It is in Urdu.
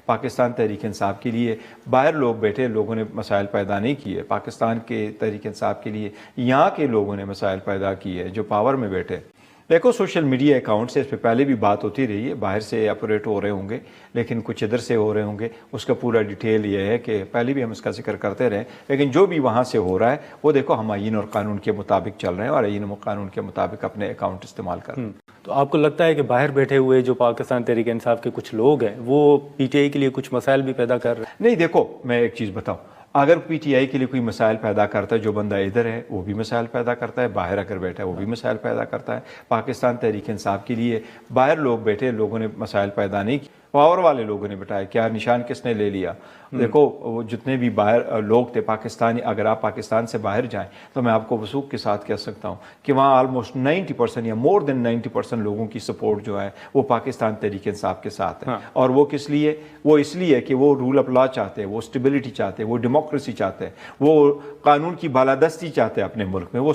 پاکستان تحریک انصاف کے لیے باہر لوگ بیٹھے لوگوں نے مسائل پیدا نہیں کیے، پاکستان کے تحریک انصاف کے لیے یہاں کے لوگوں نے مسائل پیدا کیے جو پاور میں بیٹھے۔ دیکھو سوشل میڈیا اکاؤنٹ سے اس پہ پہلے بھی بات ہوتی رہی ہے، باہر سے آپریٹ ہو رہے ہوں گے لیکن کچھ ادھر سے ہو رہے ہوں گے، اس کا پورا ڈیٹیل یہ ہے کہ پہلے بھی ہم اس کا ذکر کرتے رہے، لیکن جو بھی وہاں سے ہو رہا ہے وہ دیکھو ہم آئین اور قانون کے مطابق چل رہے ہیں اور آئین و قانون کے مطابق اپنے اکاؤنٹ استعمال کر رہے ہیں۔ تو آپ کو لگتا ہے کہ باہر بیٹھے ہوئے جو پاکستان تحریک انصاف کے کچھ لوگ ہیں وہ پی ٹی آئی کے لیے کچھ مسائل بھی پیدا کر رہے ہیں؟ نہیں، دیکھو میں ایک چیز بتاؤں، اگر پی ٹی آئی کے لیے کوئی مسائل پیدا کرتا ہے، جو بندہ ادھر ہے وہ بھی مسائل پیدا کرتا ہے، باہر اگر بیٹھا ہے وہ بھی مسائل پیدا کرتا ہے۔ پاکستان تحریک انصاف کے لیے باہر لوگ بیٹھے لوگوں نے مسائل پیدا نہیں کیے، پاور والے لوگوں نے بٹایا، کیا نشان کس نے لے لیا؟ دیکھو وہ جتنے بھی باہر لوگ تھے پاکستانی، اگر آپ پاکستان سے باہر جائیں تو میں آپ کو وثوق کے ساتھ کہہ سکتا ہوں کہ وہاں آلموسٹ 90% یا مور دین 90% لوگوں کی سپورٹ جو ہے وہ پاکستان تحریک انصاف کے ساتھ ہے۔ اور وہ کس لیے؟ وہ اس لیے کہ وہ رول آف لا چاہتے ہیں، وہ اسٹیبلٹی چاہتے ہیں، وہ ڈیموکریسی چاہتے ہیں، وہ قانون کی بالادستی چاہتے ہیں اپنے ملک میں، وہ